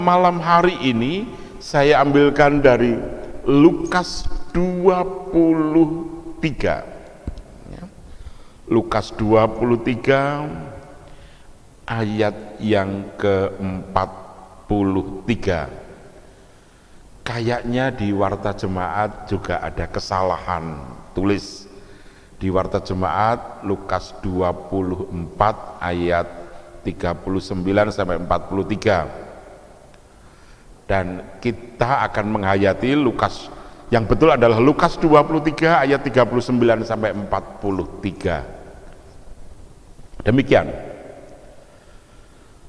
Malam hari ini saya ambilkan dari Lukas 23 ya. Lukas 23 ayat yang ke-43. Kayaknya di Warta Jemaat juga ada kesalahan tulis. Di Warta Jemaat Lukas 24 ayat 39 sampai 43. Dan kita akan menghayati Lukas, yang betul adalah Lukas 23 ayat 39 sampai 43. Demikian.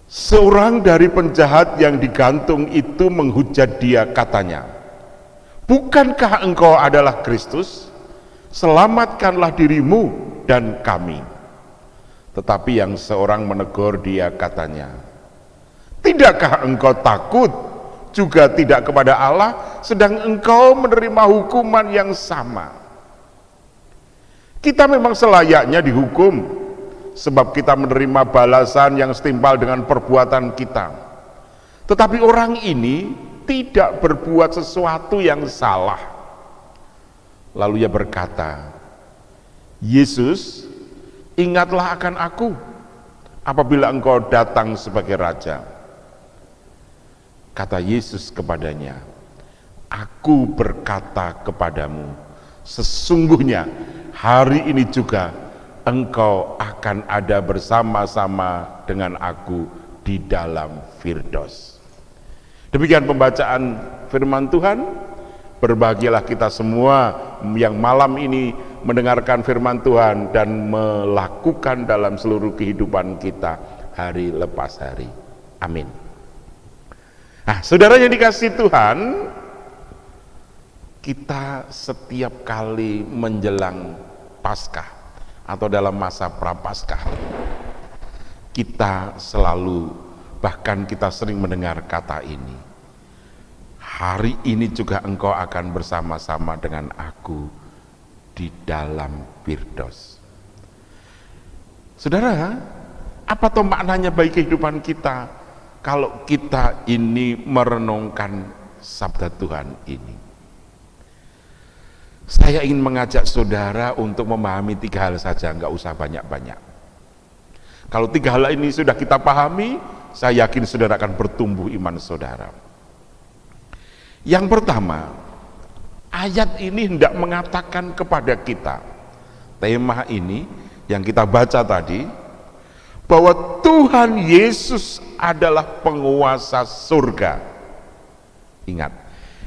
Seorang dari penjahat yang digantung itu menghujat dia, katanya, "Bukankah engkau adalah Kristus? Selamatkanlah dirimu dan kami." Tetapi yang seorang menegur dia, katanya, "Tidakkah engkau takut juga tidak kepada Allah, sedang engkau menerima hukuman yang sama?" Kita memang selayaknya dihukum, sebab kita menerima balasan yang setimpal dengan perbuatan kita. Tetapi orang ini tidak berbuat sesuatu yang salah. Lalu ia berkata, "Yesus, ingatlah akan aku apabila engkau datang sebagai raja." Kata Yesus kepadanya, "Aku berkata kepadamu, sesungguhnya hari ini juga engkau akan ada bersama-sama dengan aku di dalam Firdaus." Demikian pembacaan firman Tuhan. Berbahagialah kita semua yang malam ini mendengarkan firman Tuhan dan melakukan dalam seluruh kehidupan kita hari lepas hari. Amin. Nah, saudara yang dikasihi Tuhan, kita setiap kali menjelang Paskah atau dalam masa Prapaskah, kita selalu, bahkan kita sering mendengar kata ini, "Hari ini juga engkau akan bersama-sama dengan aku di dalam Firdaus." Saudara, apa tuh maknanya bagi kehidupan kita kalau kita ini merenungkan sabda Tuhan ini? Saya ingin mengajak saudara untuk memahami 3 hal saja, nggak usah banyak-banyak. Kalau 3 hal ini sudah kita pahami, saya yakin saudara akan bertumbuh iman saudara. Yang pertama, ayat ini hendak mengatakan kepada kita, tema ini yang kita baca tadi, bahwa Tuhan Yesus adalah penguasa surga. Ingat,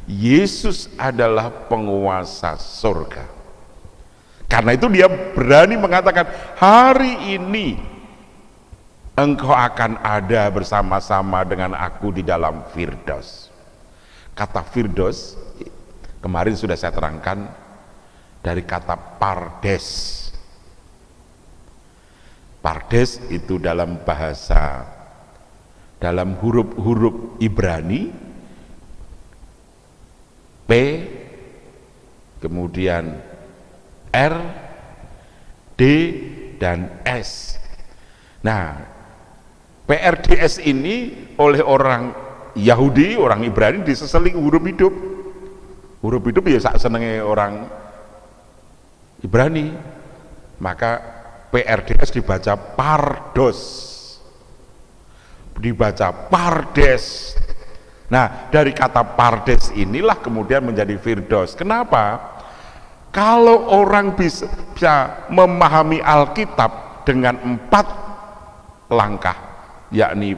Yesus adalah penguasa surga. Karena itu dia berani mengatakan, "Hari ini engkau akan ada bersama-sama dengan aku di dalam Firdaus." Kata Firdaus kemarin sudah saya terangkan dari kata pardes. Pardes itu dalam bahasa, dalam huruf-huruf Ibrani, P, kemudian R, D, dan S. Nah, PRDS ini oleh orang Yahudi, orang Ibrani diseseling huruf hidup. Huruf hidup ya sak senenge orang Ibrani. Maka PRDS dibaca Pardos, dibaca Pardes. Nah, dari kata Pardes inilah kemudian menjadi Firdaus. Kenapa? Kalau orang bisa memahami Alkitab dengan 4 langkah, yakni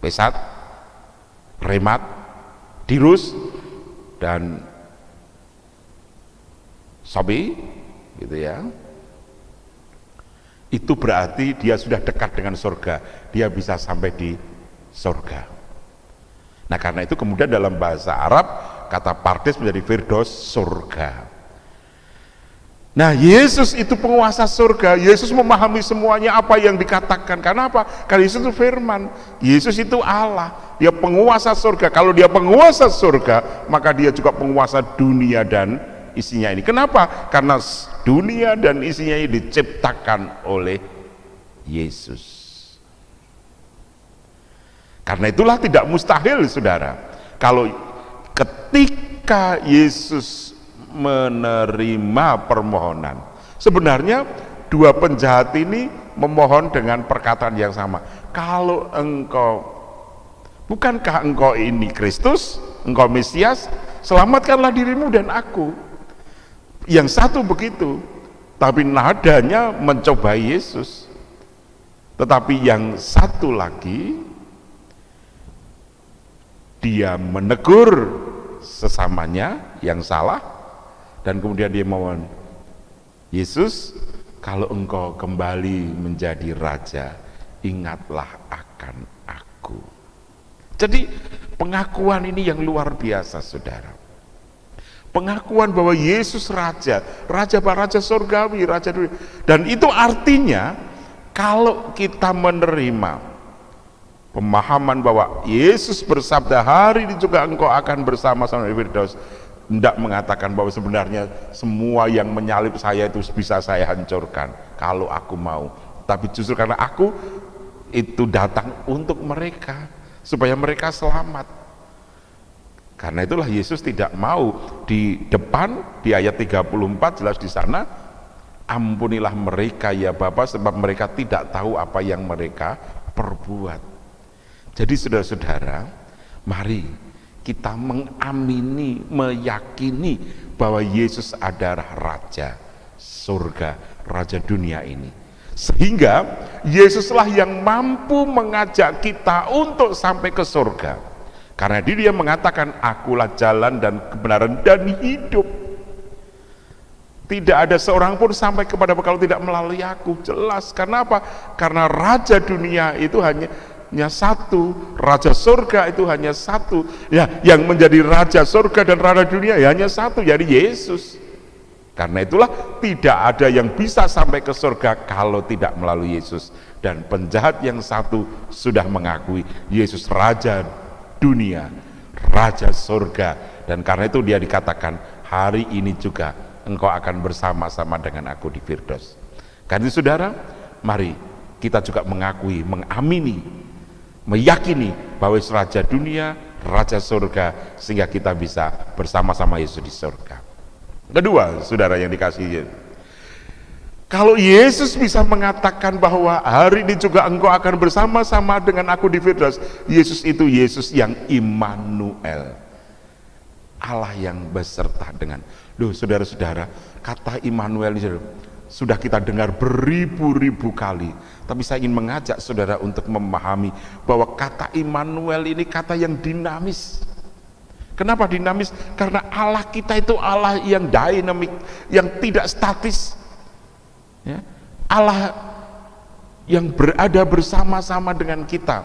Pesat, Remat, Dirus, dan Sobi, gitu ya. Itu berarti dia sudah dekat dengan surga, dia bisa sampai di surga. Nah, karena itu kemudian dalam bahasa Arab kata Pardes menjadi Firdaus, surga. Nah, Yesus itu penguasa surga. Yesus memahami semuanya apa yang dikatakan. Karena apa? Karena Yesus itu firman. Yesus itu Allah. Dia penguasa surga. Kalau dia penguasa surga, maka dia juga penguasa dunia dan isinya ini. Kenapa? Karena dunia dan isinya ini diciptakan oleh Yesus. Karena itulah tidak mustahil, saudara, kalau ketika Yesus menerima permohonan, sebenarnya dua penjahat ini memohon dengan perkataan yang sama. Kalau engkau, bukankah engkau ini Kristus, engkau Mesias, selamatkanlah dirimu dan aku. Yang satu begitu, tapi nadanya mencobai Yesus. Tetapi yang satu lagi, dia menegur sesamanya yang salah, dan kemudian dia mohon, Yesus, kalau engkau kembali menjadi raja, ingatlah akan aku. Jadi pengakuan ini yang luar biasa, saudara. Pengakuan bahwa Yesus raja, raja surgawi, raja dunia. Dan itu artinya kalau kita menerima pemahaman bahwa Yesus bersabda, hari ini juga engkau akan bersama-sama di Firdaus, tidak mengatakan bahwa sebenarnya semua yang menyalib saya itu bisa saya hancurkan kalau aku mau, tapi justru karena aku itu datang untuk mereka, supaya mereka selamat. Karena itulah Yesus tidak mau di depan, di ayat 34 jelas di sana, ampunilah mereka ya Bapa, sebab mereka tidak tahu apa yang mereka perbuat. Jadi saudara-saudara, mari kita mengamini, meyakini bahwa Yesus adalah Raja surga, Raja dunia ini. Sehingga Yesuslah yang mampu mengajak kita untuk sampai ke surga. Karena dia mengatakan, akulah jalan dan kebenaran dan hidup. Tidak ada seorang pun sampai kepada Bapa kalau tidak melalui aku. Jelas, karena apa? Karena Raja dunia itu hanya satu, Raja surga itu hanya satu, ya, yang menjadi Raja surga dan Raja dunia ya hanya satu, yaitu Yesus. Karena itulah tidak ada yang bisa sampai ke surga kalau tidak melalui Yesus. Dan penjahat yang satu sudah mengakui Yesus Raja dunia, Raja surga, dan karena itu dia dikatakan, hari ini juga engkau akan bersama-sama dengan aku di Firdaus. Karena itu saudara, mari kita juga mengakui, mengamini, meyakini bahwa Yesus Raja dunia, Raja surga, sehingga kita bisa bersama-sama Yesus di surga. Kedua, saudara yang dikasihi, kalau Yesus bisa mengatakan bahwa hari ini juga engkau akan bersama-sama dengan aku di Firdaus, Yesus itu Yesus yang Immanuel, Allah yang beserta dengan. Loh saudara-saudara, kata Immanuel ini sudah kita dengar beribu-ribu kali, tapi saya ingin mengajak saudara untuk memahami bahwa kata Immanuel ini kata yang dinamis. Kenapa dinamis? Karena Allah kita itu Allah yang dinamik, yang tidak statis, ya. Allah yang berada bersama-sama dengan kita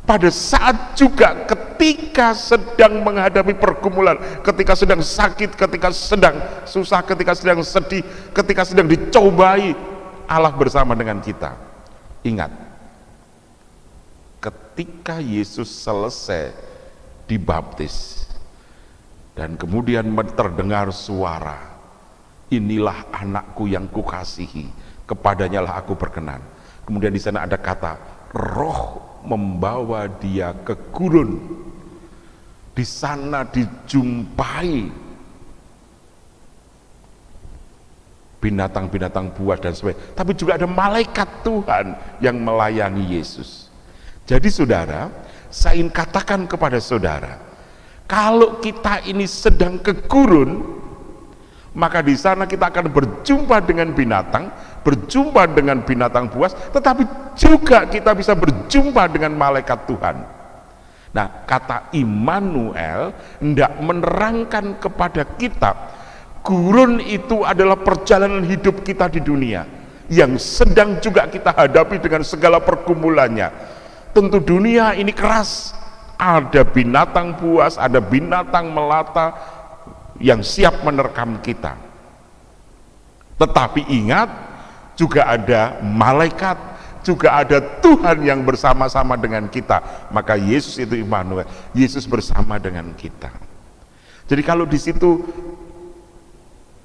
pada saat juga ketika sedang menghadapi pergumulan, ketika sedang sakit, ketika sedang susah, ketika sedang sedih, ketika sedang dicobai, Allah bersama dengan kita. Ingat, ketika Yesus selesai dibaptis dan kemudian terdengar suara, inilah anakku yang kukasihi, kepadanya lah aku berkenan. Kemudian di sana ada kata, roh membawa dia ke gurun. Di sana dijumpai binatang-binatang buas dan sebagainya, tapi juga ada malaikat Tuhan yang melayani Yesus. Jadi saudara, saya ingin katakan kepada saudara, kalau kita ini sedang ke gurun, maka di sana kita akan berjumpa dengan binatang, berjumpa dengan binatang buas, tetapi juga kita bisa berjumpa dengan malaikat Tuhan. Nah, kata Immanuel hendak menerangkan kepada kita, gurun itu adalah perjalanan hidup kita di dunia yang sedang juga kita hadapi dengan segala pergumulannya. Tentu dunia ini keras, ada binatang buas, ada binatang melata yang siap menerkam kita. Tetapi ingat, juga ada malaikat, juga ada Tuhan yang bersama-sama dengan kita. Maka Yesus itu Immanuel, Yesus bersama dengan kita. Jadi kalau di situ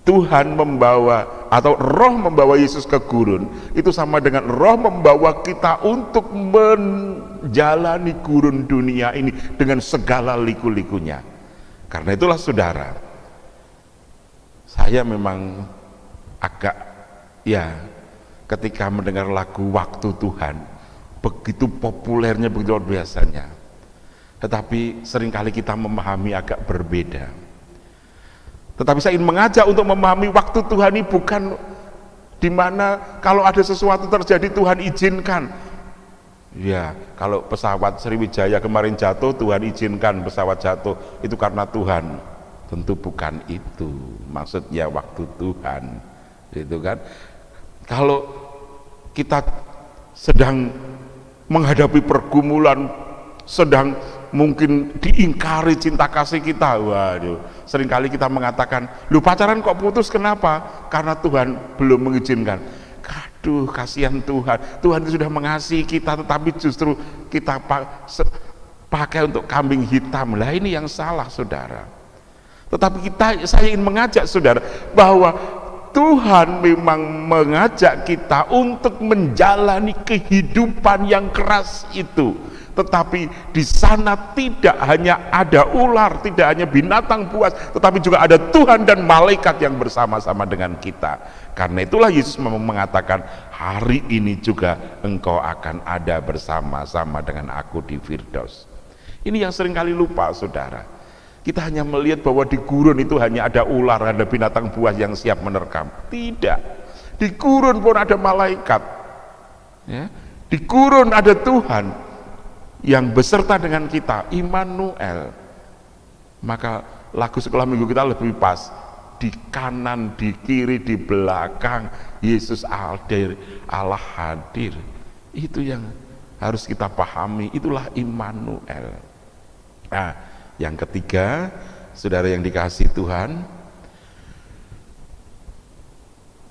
Tuhan membawa atau roh membawa Yesus ke gurun itu sama dengan roh membawa kita untuk menjalani gurun dunia ini dengan segala liku-likunya. Karena itulah saudara, saya memang agak ketika mendengar lagu Waktu Tuhan, begitu populernya, begitu luar biasanya, tetapi seringkali kita memahami agak berbeda. Tetapi saya ingin mengajak untuk memahami waktu Tuhan ini bukan di mana kalau ada sesuatu terjadi Tuhan izinkan. Ya, kalau pesawat Sriwijaya kemarin jatuh, Tuhan izinkan pesawat jatuh, itu karena Tuhan. Tentu bukan itu maksudnya waktu Tuhan, gitu kan. Kalau kita sedang menghadapi pergumulan, sedang mungkin diingkari cinta kasih kita, waduh, seringkali kita mengatakan, lu pacaran kok putus, kenapa? Karena Tuhan belum mengizinkan. Aduh, kasihan Tuhan, Tuhan itu sudah mengasihi kita, tetapi justru kita pakai untuk kambing hitam. Lah ini yang salah, saudara. Tetapi saya ingin mengajak saudara bahwa Tuhan memang mengajak kita untuk menjalani kehidupan yang keras itu. Tetapi di sana tidak hanya ada ular, tidak hanya binatang buas, tetapi juga ada Tuhan dan malaikat yang bersama-sama dengan kita. Karena itulah Yesus mengatakan, hari ini juga engkau akan ada bersama-sama dengan aku di Firdaus. Ini yang seringkali lupa, saudara. Kita hanya melihat bahwa di gurun itu hanya ada ular, ada binatang buas yang siap menerkam. Tidak. Di gurun pun ada malaikat. Ya. Di gurun ada Tuhan yang beserta dengan kita, Immanuel. Maka lagu sekolah minggu kita lebih pas, di kanan, di kiri, di belakang Yesus hadir, Allah hadir. Itu yang harus kita pahami, itulah Immanuel. Nah, yang ketiga, saudara yang dikasihi Tuhan,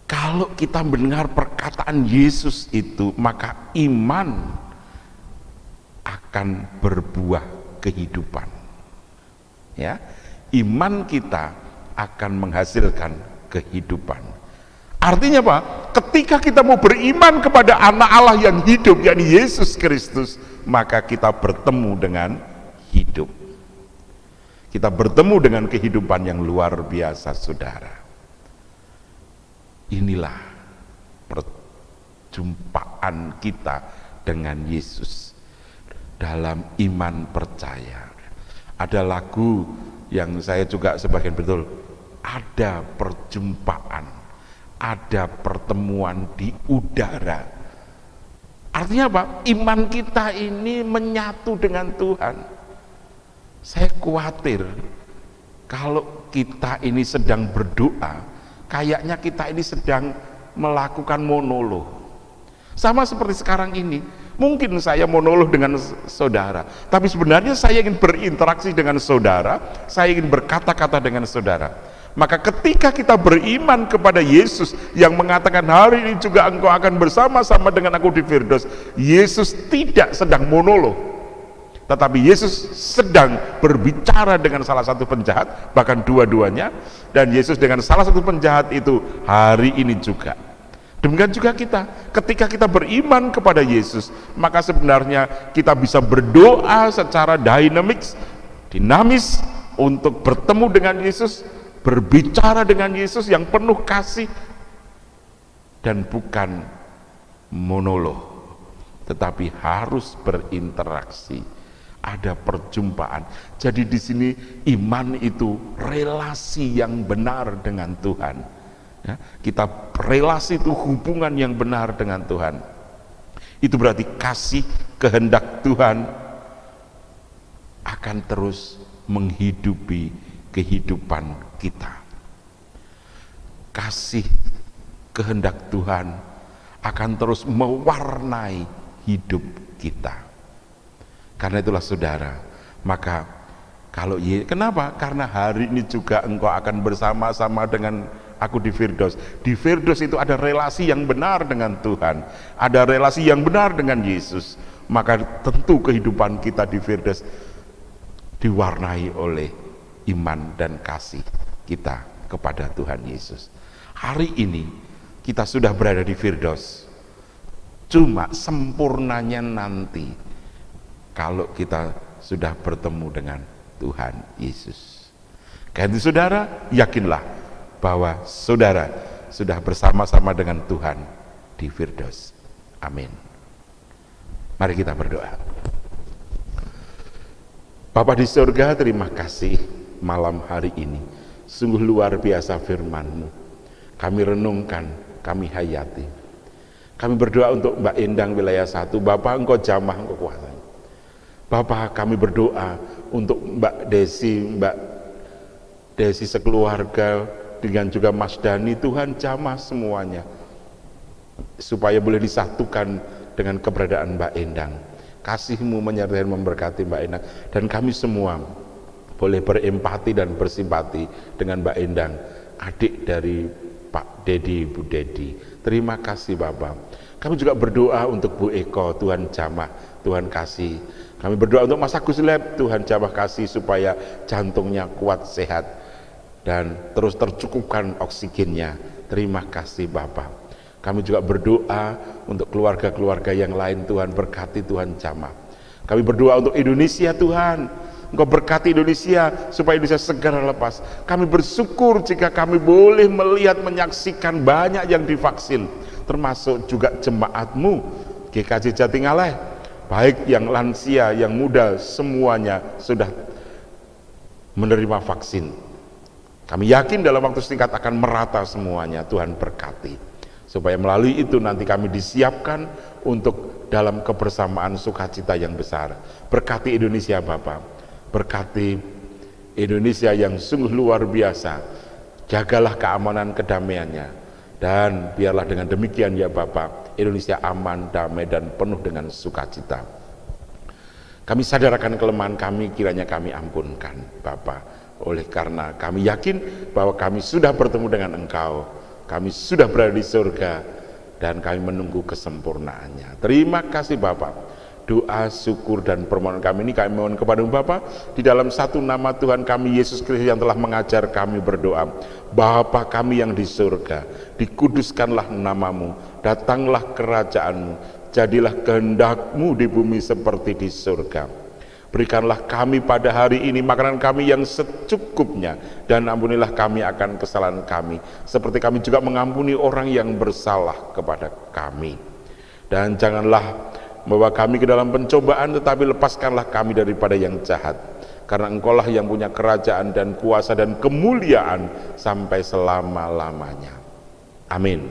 kalau kita mendengar perkataan Yesus itu, maka iman akan berbuah kehidupan. Ya, iman kita akan menghasilkan kehidupan. Artinya apa? Ketika kita mau beriman kepada anak Allah yang hidup, yakni Yesus Kristus, maka kita bertemu dengan hidup. Kita bertemu dengan kehidupan yang luar biasa, saudara. Inilah perjumpaan kita dengan Yesus dalam iman percaya. Ada lagu yang saya juga sebagian betul, ada perjumpaan, ada pertemuan di udara. Artinya apa? Iman kita ini menyatu dengan Tuhan. Saya khawatir kalau kita ini sedang berdoa, kayaknya kita ini sedang melakukan monolog. Sama seperti sekarang ini, mungkin saya monolog dengan saudara, tapi sebenarnya saya ingin berinteraksi dengan saudara, saya ingin berkata-kata dengan saudara. Maka ketika kita beriman kepada Yesus yang mengatakan hari ini juga engkau akan bersama-sama dengan aku di Firdaus, Yesus tidak sedang monolog, tetapi Yesus sedang berbicara dengan salah satu penjahat, bahkan dua-duanya, dan Yesus dengan salah satu penjahat itu hari ini juga. Demikian juga kita, ketika kita beriman kepada Yesus, maka sebenarnya kita bisa berdoa secara dinamis untuk bertemu dengan Yesus, berbicara dengan Yesus yang penuh kasih, dan bukan monolog, tetapi harus berinteraksi, ada perjumpaan. Jadi di sini iman itu relasi yang benar dengan Tuhan. Ya, kita relasi itu hubungan yang benar dengan Tuhan. Itu berarti kasih kehendak Tuhan akan terus menghidupi kehidupan kita. Kasih kehendak Tuhan akan terus mewarnai hidup kita. Karena itulah saudara, maka kalau kenapa? Karena hari ini juga engkau akan bersama-sama dengan aku di Firdaus. Di Firdaus itu ada relasi yang benar dengan Tuhan, ada relasi yang benar dengan Yesus. Maka tentu kehidupan kita di Firdaus diwarnai oleh iman dan kasih kita kepada Tuhan Yesus. Hari ini kita sudah berada di Firdaus, cuma sempurnanya nanti kalau kita sudah bertemu dengan Tuhan Yesus. Karena itu saudara, yakinlah bahwa saudara sudah bersama-sama dengan Tuhan di Firdaus. Amin. Mari kita berdoa. Bapa di surga, terima kasih malam hari ini. Sungguh luar biasa firman-Mu. Kami renungkan, kami hayati. Kami berdoa untuk Mbak Endang wilayah 1. Bapak, Engkau jamah, Engkau kuasai. Bapak, kami berdoa untuk Mbak Desi sekeluarga, dengan juga Mas Dani. Tuhan jamah semuanya, supaya boleh disatukan dengan keberadaan Mbak Endang. Kasih-Mu menyertai dan memberkati Mbak Endang, dan kami semua boleh berempati dan bersimpati dengan Mbak Endang, adik dari Pak Dedi, Bu Dedi. Terima kasih Bapak. Kami juga berdoa untuk Bu Eko, Tuhan jamah, Tuhan kasih. Kami berdoa untuk Mas Agus Leb, Tuhan jamah kasih supaya jantungnya kuat, sehat, dan terus tercukupkan oksigennya. Terima kasih Bapak. Kami juga berdoa untuk keluarga-keluarga yang lain, Tuhan berkati, Tuhan jamah. Kami berdoa untuk Indonesia, Tuhan. Engkau berkati Indonesia supaya Indonesia segera lepas. Kami bersyukur jika kami boleh melihat, menyaksikan banyak yang divaksin, termasuk juga jemaat-Mu GKJ Jatingaleh, baik yang lansia, yang muda, semuanya sudah menerima vaksin. Kami yakin dalam waktu singkat akan merata semuanya. Tuhan berkati, supaya melalui itu nanti kami disiapkan untuk dalam kebersamaan sukacita yang besar. Berkati Indonesia Bapak, berkati Indonesia yang sungguh luar biasa. Jagalah keamanan kedamaiannya, dan biarlah dengan demikian ya Bapak, Indonesia aman, damai, dan penuh dengan sukacita. Kami sadarkan kelemahan kami, kiranya kami ampunkan Bapak. Oleh karena kami yakin bahwa kami sudah bertemu dengan Engkau, kami sudah berada di surga, dan kami menunggu kesempurnaannya. Terima kasih Bapak. Doa, syukur, dan permohonan kami ini kami mohon kepada Bapa di dalam satu nama Tuhan kami Yesus Kristus yang telah mengajar kami berdoa. Bapa kami yang di surga, dikuduskanlah namamu, datanglah kerajaanmu, jadilah kehendak-Mu di bumi seperti di surga. Berikanlah kami pada hari ini makanan kami yang secukupnya, dan ampunilah kami akan kesalahan kami, seperti kami juga mengampuni orang yang bersalah kepada kami. Dan janganlah membawa kami ke dalam pencobaan, tetapi lepaskanlah kami daripada yang jahat. Karena Engkaulah yang punya kerajaan dan kuasa dan kemuliaan sampai selama-lamanya. Amin.